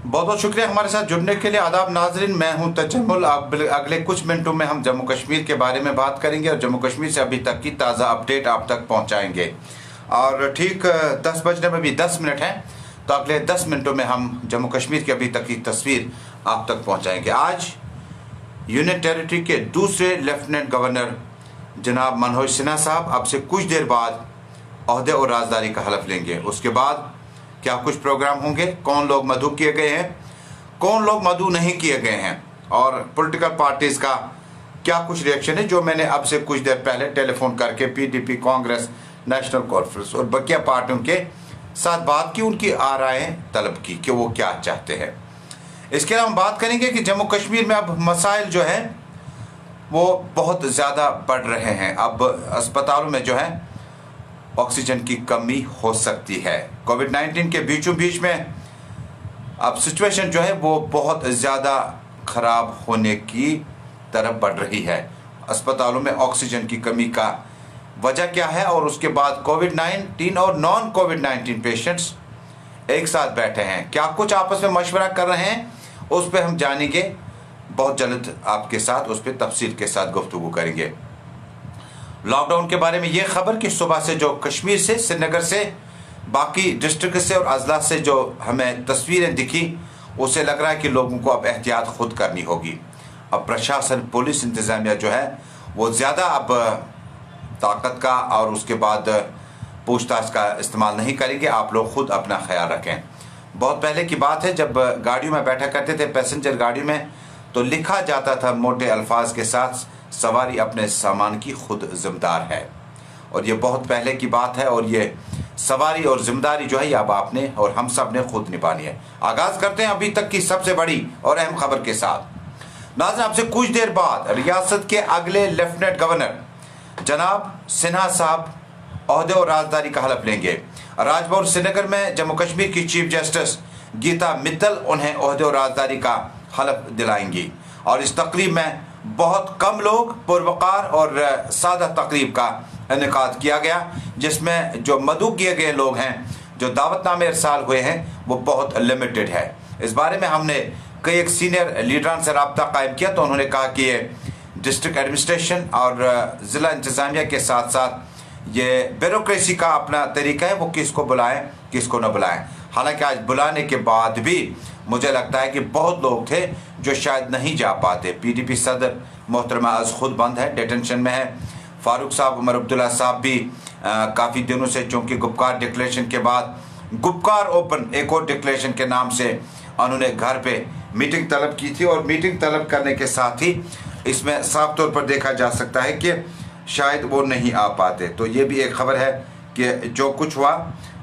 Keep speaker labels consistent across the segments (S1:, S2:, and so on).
S1: बहुत बहुत शुक्रिया हमारे साथ जुड़ने के लिए। आदाब नाजरीन, मैं हूं तजम्मुल। अगले कुछ मिनटों में हम जम्मू कश्मीर के बारे में बात करेंगे और जम्मू कश्मीर से अभी तक की ताज़ा अपडेट आप तक पहुंचाएंगे। और ठीक 10 बजने में भी 10 मिनट हैं, तो अगले 10 मिनटों में हम जम्मू कश्मीर की अभी तक की तस्वीर आप तक पहुँचाएँगे। आज यूनियन टेरिटरी के दूसरे लेफ्टिनेंट गवर्नर जनाब मनोज सिन्हा साहब अब से कुछ देर बाद ओहदे और राजदारी का हलफ लेंगे। उसके बाद क्या कुछ प्रोग्राम होंगे, कौन लोग मधु किए गए हैं, कौन लोग मधु नहीं किए गए हैं, और पॉलिटिकल पार्टीज का क्या कुछ रिएक्शन है, जो मैंने अब से कुछ देर पहले टेलीफोन करके पीडीपी, कांग्रेस, नेशनल कॉन्फ्रेंस और बकिया पार्टियों के साथ बात की, उनकी आराएं तलब की कि वो क्या चाहते हैं। इसके अलावा हम बात करेंगे कि जम्मू कश्मीर में अब मसाइल जो है वो बहुत ज़्यादा बढ़ रहे हैं। अब अस्पतालों में जो है ऑक्सीजन की कमी हो सकती है। कोविड-19 के बीचों बीच में अब सिचुएशन जो है वो बहुत ज़्यादा ख़राब होने की तरफ बढ़ रही है। अस्पतालों में ऑक्सीजन की कमी का वजह क्या है, और उसके बाद कोविड-19 और नॉन कोविड-19 पेशेंट्स एक साथ बैठे हैं, क्या कुछ आपस में मशवरा कर रहे हैं, उस पर हम जानेंगे। बहुत जल्द आपके साथ उस पर तफसील के साथ गुफ्तगू करेंगे। लॉकडाउन के बारे में ये खबर कि सुबह से जो कश्मीर से, श्रीनगर से, बाकी डिस्ट्रिक्ट से और अजला से जो हमें तस्वीरें दिखी, उसे लग रहा है कि लोगों को अब एहतियात खुद करनी होगी। अब प्रशासन, पुलिस, इंतज़ामिया जो है वो ज़्यादा अब ताकत का और उसके बाद पूछताछ का इस्तेमाल नहीं करेंगे। आप लोग खुद अपना ख्याल रखें। बहुत पहले की बात है, जब गाड़ियों में बैठा करते थे, पैसेंजर गाड़ी में, तो लिखा जाता था मोटे अल्फाज के साथ, सवारी अपने सामान की खुद जिम्मेदार है। और ये बहुत पहले की बात है, और ये सवारी और जिम्मेदारी जो है ये अब आपने और हम सब ने खुद निभानी है। आगाज करते हैं अभी तक की सबसे बड़ी और अहम खबर के साथ। नाज़रीन, आपसे कुछ देर बाद रियासत के अगले लेफ्टिनेंट गवर्नर जनाब सिन्हा साहब ओहदे और राजदारी का हलफ लेंगे। राजभवन श्रीनगर में जम्मू कश्मीर की चीफ जस्टिस गीता मित्तल उन्हें ओहदे और राजदारी का हलफ दिलाएंगी। और इस तकरीब में बहुत कम लोग, पुरवकार और सादा तकरीब का इनेकाद किया गया, जिसमें जो मदऊ किए गए लोग हैं, जो दावतनामे इरसाल हुए हैं, वो बहुत लिमिटेड है। इस बारे में हमने कई एक सीनियर लीडरान से रब्ता कायम किया, तो उन्होंने कहा कि ये डिस्ट्रिक्ट एडमिनिस्ट्रेशन और ज़िला इंतज़ामिया के साथ साथ ये ब्यूरोक्रेसी का अपना तरीका है, वो किसको बुलाएं किसको न बुलाएं। हालांकि आज बुलाने के बाद भी मुझे लगता है कि बहुत लोग थे जो शायद नहीं जा पाते। पीडीपी सदर मोहतरमा आज खुद बंद है, डिटेंशन में है। फारूक साहब, उमर अब्दुल्ला साहब भी काफ़ी दिनों से, चूँकि गुपकार डिक्लेरेशन के बाद गुपकार ओपन एक और डिक्लेरेशन के नाम से उन्होंने घर पे मीटिंग तलब की थी, और मीटिंग तलब करने के साथ ही इसमें साफ तौर पर देखा जा सकता है कि शायद वो नहीं आ पाते। तो ये भी एक खबर है कि जो कुछ हुआ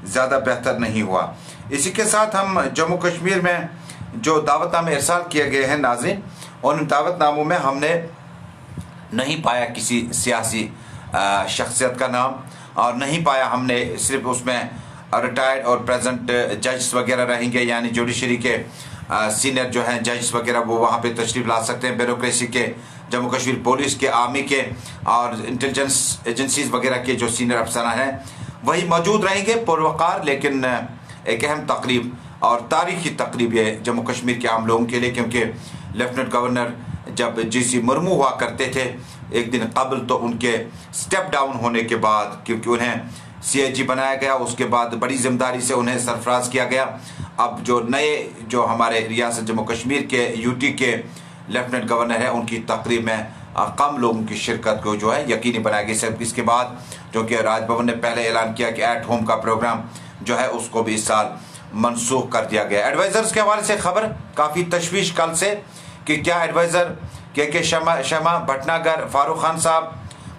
S1: ज़्यादा बेहतर नहीं हुआ। इसी के साथ हम जम्मू कश्मीर में जो दावतनामे इरसाल किए गए हैं नाज़रीन, उन दावतनामों में हमने नहीं पाया किसी सियासी शख्सियत का नाम, और नहीं पाया हमने सिर्फ उसमें रिटायर्ड और प्रेजेंट जज वगैरह रहेंगे, यानी जुडिशरी के सीनियर जो हैं जज वगैरह, वो वहाँ पे तशरीफ़ ला सकते हैं। ब्यूरोक्रेसी के, जम्मू कश्मीर पुलिस के, आर्मी के और इंटेलिजेंस एजेंसीज वगैरह के जो सीनियर अफसरान हैं वही मौजूद रहेंगे, पुरवकार। लेकिन एक अहम तकरीब और तारीखी तकरीब ये जम्मू कश्मीर के आम लोगों के लिए, क्योंकि लेफ्टिनेंट गवर्नर जब जीसी मुर्मू हुआ करते थे एक दिन कबल, तो उनके स्टेप डाउन होने के बाद, क्योंकि उन्हें सीएजी बनाया गया, उसके बाद बड़ी जिम्मेदारी से उन्हें सरफराज किया गया। अब जो नए जो हमारे रियासत जम्मू कश्मीर के यूटी के लेफ्टिनेंट गवर्नर है, उनकी तकरीब में कम लोगों की शिरकत को जो है यकीनी बनाया गया। सिर्फ इसके बाद जो कि राजभवन ने पहले ऐलान किया कि एट होम का प्रोग्राम जो है उसको भी इस साल मनसूख कर दिया गया। एडवाइज़र्स के हवाले से खबर काफ़ी तशवीश कल से कि क्या एडवाइज़र के शमा भटनागर, फारूक खान साहब,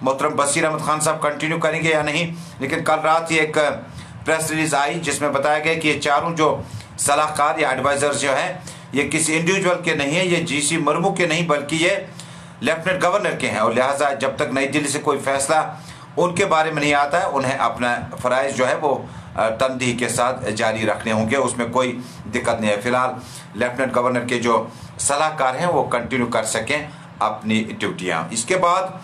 S1: मोहतरम बसीर अहमद खान साहब कंटिन्यू करेंगे या नहीं। लेकिन कल रात ही एक प्रेस रिलीज आई जिसमें बताया गया कि ये चारों जो सलाहकार या एडवाइज़र्स जो हैं, ये किसी इंडिविजुअल के नहीं है, ये जीसी मुर्मू के नहीं, बल्कि ये लेफ्टिनेंट गवर्नर के हैं। और लिहाजा जब तक नई दिल्ली से कोई फैसला उनके बारे में नहीं आता है, उन्हें अपना फ़राइज़ जो है वो तनदीही के साथ जारी रखने होंगे, उसमें कोई दिक्कत नहीं है। फ़िलहाल लेफ्टिनेंट गवर्नर के जो सलाहकार हैं वो कंटिन्यू कर सकें अपनी ड्यूटियाँ। इसके बाद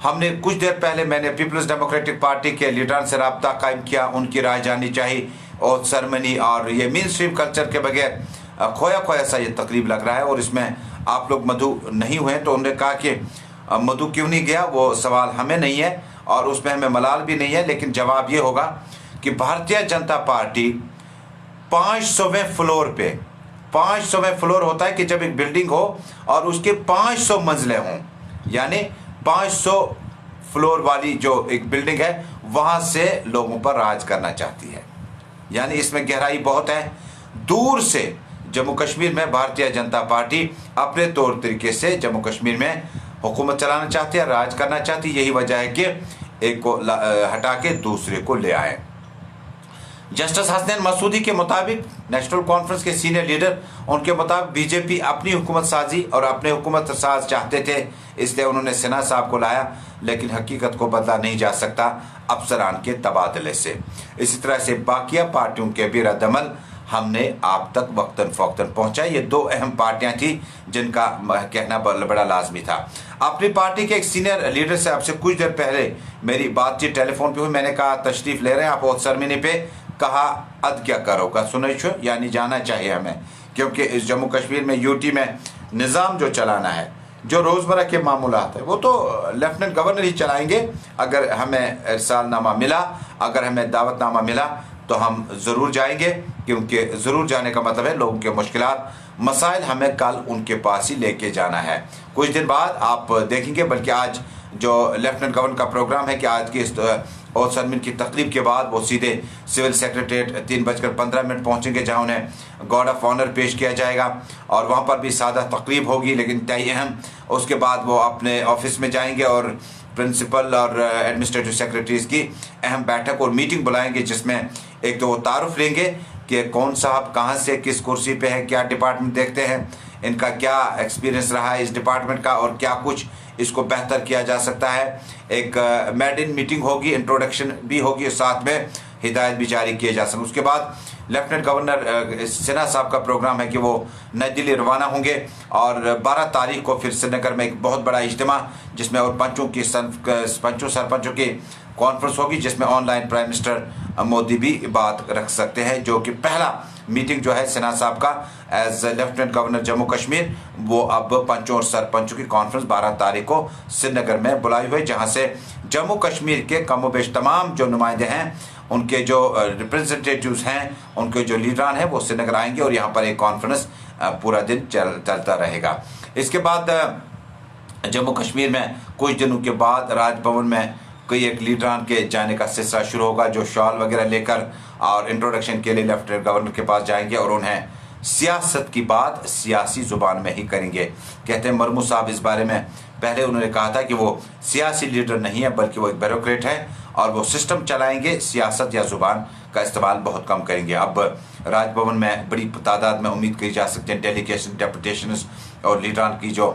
S1: हमने कुछ देर पहले मैंने पीपल्स डेमोक्रेटिक पार्टी के लीडर से रब्ता कायम किया, उनकी राय जाननी चाहिए और सेरेमनी और ये मेन स्ट्रीम कल्चर के बगैर खोया खोया सा ये तकरीब लग रहा है। और इसमें आप लोग मधु नहीं हुए तो उन्होंने कहा कि मधु क्यों नहीं गया, वो सवाल हमें नहीं है और उसमें हमें मलाल भी नहीं है, लेकिन जवाब ये होगा कि भारतीय जनता पार्टी 500वें फ्लोर पे, 500वें फ्लोर होता है कि जब एक बिल्डिंग हो और उसके 500 मंजिलें हों, यानी 500 फ्लोर वाली जो एक बिल्डिंग है वहां से लोगों पर राज करना चाहती है। यानी इसमें गहराई बहुत है। दूर से जम्मू कश्मीर में भारतीय जनता पार्टी अपने तौर तरीके से जम्मू कश्मीर में हुकूमत चलाना चाहती है, राज करना चाहती है। यही वजह है कि एक को हटा के दूसरे को ले आए। जस्टिस हसनैन मसूदी के मुताबिक, नेशनल कॉन्फ्रेंस के सीनियर लीडर, उनके मुताबिक बीजेपी अपनी हुकूमत साजी और अपने हुकूमत साज चाहते थे, इसलिए उन्होंने सिन्हा साहब को लाया, लेकिन हकीकत को बदला नहीं जा सकता अफसरान के तबादले से। इसी तरह से बाकिया पार्टियों के भी रद्दमल हमने आप तक वक्तन फ़ौक्तन पहुँचाई। ये दो अहम पार्टियां थी जिनका कहना बड़ा लाजमी था। अपनी पार्टी के एक सीनियर लीडर से आपसे कुछ देर पहले मेरी बातचीत टेलीफोन पे हुई। मैंने कहा तशरीफ़ ले रहे हैं आप और सरमिनी पे, कहा अद क्या करोगा सुनिश्चो, यानी जाना चाहिए हमें, क्योंकि इस जम्मू कश्मीर में यूटी में निज़ाम जो चलाना है, जो रोज़मर्रा के मामूलात है, वो तो लेफ्टिनेंट गवर्नर ही चलाएंगे। अगर हमें इरसालनामा मिला, अगर हमें दावतनामा मिला तो हम ज़रूर जाएंगे, क्योंकि ज़रूर जाने का मतलब है लोगों के मुश्किलात मसाइल हमें कल उनके पास ही लेके जाना है। कुछ दिन बाद आप देखेंगे, बल्कि आज जो लेफ्टिनेंट गवर्नर का प्रोग्राम है कि आज की इस और सरमिन की तकरीब के बाद वो सीधे सिविल सेक्रेटरीट 3:15 पहुंचेंगे, जहां उन्हें गार्ड ऑफ ऑनर पेश किया जाएगा और वहां पर भी सादा तकरीब होगी लेकिन तय अहम। उसके बाद वो अपने ऑफिस में जाएंगे और प्रिंसिपल और एडमिनिस्ट्रेटिव सेक्रेटरीज की अहम बैठक और मीटिंग बुलाएंगे, जिसमें एक तो वो तारुफ लेंगे कि कौन साहब कहाँ से किस कुर्सी पे है, क्या डिपार्टमेंट देखते हैं, इनका क्या एक्सपीरियंस रहा है इस डिपार्टमेंट का और क्या कुछ इसको बेहतर किया जा सकता है। एक मेड इन मीटिंग होगी, इंट्रोडक्शन भी होगी, साथ में हिदायत भी जारी किए जा सकें। उसके बाद लेफ्टिनेंट गवर्नर सिन्हा साहब का प्रोग्राम है कि वो नई दिल्ली रवाना होंगे और 12 तारीख को फिर श्रीनगर में एक बहुत बड़ा इज्तिमा, जिसमें और पंचों सरपंचों की कॉन्फ्रेंस होगी, जिसमें ऑनलाइन प्राइम मिनिस्टर मोदी भी बात रख सकते हैं, जो कि पहला मीटिंग जो है सिन्हा साहब का as lieutenant governor Jammu Kashmir, वो अब पंचों और सरपंचों की कॉन्फ्रेंस 12 तारीख को श्रीनगर में बुलाई हुई, जहां से जम्मू कश्मीर के कमोबेश तमाम जो नुमाइंदे हैं, उनके जो रिप्रेजेंटेटिव्स हैं, उनके जो लीडरान हैं, वो श्रीनगर आएंगे और यहाँ पर एक कॉन्फ्रेंस पूरा दिन चलता रहेगा। इसके बाद जम्मू कश्मीर में कुछ दिनों के बाद राजभवन में कोई एक लीडरान के जाने का सिलसिला शुरू होगा, जो शॉल वगैरह लेकर और इंट्रोडक्शन के लिए लेफ्टिनेंट गवर्नर के पास जाएंगे और उन्हें सियासत की बात सियासी जुबान में ही करेंगे। कहते हैं मरमू साहब इस बारे में पहले उन्होंने कहा था कि वो सियासी लीडर नहीं है, बल्कि वो एक ब्यूरोक्रेट है और वो सिस्टम चलाएंगे, सियासत या जुबान का इस्तेमाल बहुत कम करेंगे। अब राजभवन में बड़ी तादाद में उम्मीद की जा सकती है डेलीगेशन, डेपुटेशन और लीडरान की जो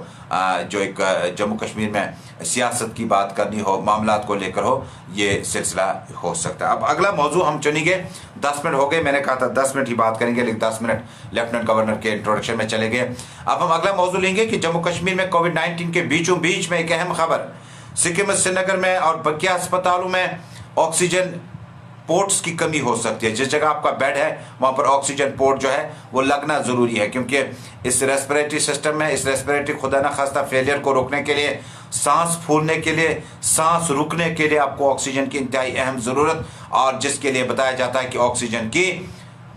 S1: एक जम्मू कश्मीर में सियासत की बात करनी हो, मामलात को लेकर हो, ये सिलसिला हो सकता है। अब अगला मौजू हम चुनेंगे। 10 मिनट हो गए, मैंने कहा था 10 मिनट ही बात करेंगे, लेकिन 10 मिनट लेफ्टिनेंट गवर्नर के इंट्रोडक्शन में चले गए। अब हम अगला मौजू लेंगे कि जम्मू कश्मीर में कोविड-19 के बीचों बीच में एक अहम खबर, सिक्किम में श्रीनगर में और बकिया अस्पतालों में ऑक्सीजन पोर्ट्स की कमी हो सकती है। जिस जगह आपका बेड है वहाँ पर ऑक्सीजन पोर्ट जो है वो लगना ज़रूरी है, क्योंकि इस रेस्पिरेटरी सिस्टम में, इस रेस्पिरेटरी खुदा न खास्ता फेलियर को रोकने के लिए, सांस फूलने के लिए, सांस रुकने के लिए आपको ऑक्सीजन की इंतहाई अहम ज़रूरत, और जिसके लिए बताया जाता है कि ऑक्सीजन की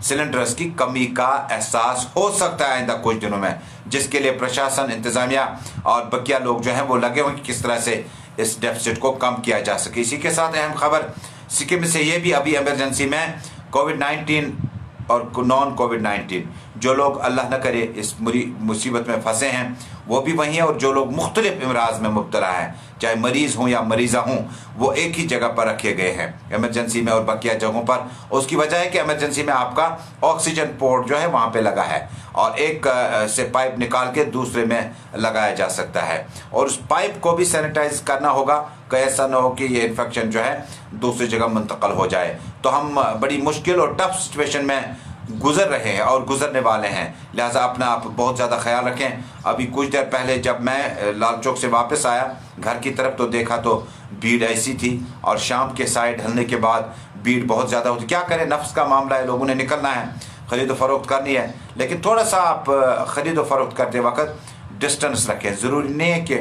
S1: सिलेंडर्स की कमी का एहसास हो सकता है आइंदा कुछ दिनों में, जिसके लिए प्रशासन, इंतज़ामिया और बकिया लोग जो हैं वो लगे हुए कि किस तरह से इस डेफिसिट को कम किया जा सके। इसी के साथ अहम खबर सिक्किम से ये भी, अभी इमरजेंसी में कोविड-19 और नॉन कोविड-19 जो लोग अल्लाह न करे इस मुसीबत में फंसे हैं वो भी वहीं हैं, और जो लोग मुख्तलिफ इमराज में मुब्तला हैं, चाहे मरीज़ हों या मरीज़ा हों, वो एक ही जगह पर रखे गए हैं इमरजेंसी में और बकिया जगहों पर। उसकी वजह है कि इमरजेंसी में आपका ऑक्सीजन पोर्ट जो है वहाँ पे लगा है और एक से पाइप निकाल के दूसरे में लगाया जा सकता है, और उस पाइप को भी सैनिटाइज करना होगा कि ऐसा ना हो कि ये इन्फेक्शन जो है दूसरी जगह मुंतकल हो जाए। तो हम बड़ी मुश्किल और टफ सिचुएशन में गुजर रहे हैं और गुजरने वाले हैं, लिहाजा अपना आप बहुत ज़्यादा ख्याल रखें। अभी कुछ देर पहले जब मैं लाल चौक से वापस आया घर की तरफ तो देखा तो भीड़ ऐसी थी, और शाम के साइड ढलने के बाद भीड़ बहुत ज़्यादा होती। क्या करें, नफ्स का मामला है, लोगों ने निकलना है। ख़रीद फ़रोख्त करनी है, लेकिन थोड़ा सा आप ख़रीद फ़रोख्त करते वक्त डिस्टेंस रखें। ज़रूरी नहीं है कि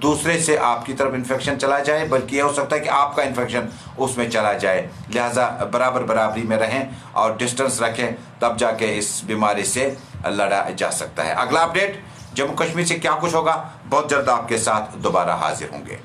S1: दूसरे से आपकी तरफ इन्फेक्शन चला जाए, बल्कि यह हो सकता है कि आपका इन्फेक्शन उसमें चला जाए। लिहाजा बराबर बराबरी में रहें और डिस्टेंस रखें, तब जाके इस बीमारी से लड़ा जा सकता है। अगला अपडेट जम्मू कश्मीर से क्या कुछ होगा, बहुत जल्द आपके साथ दोबारा हाजिर होंगे।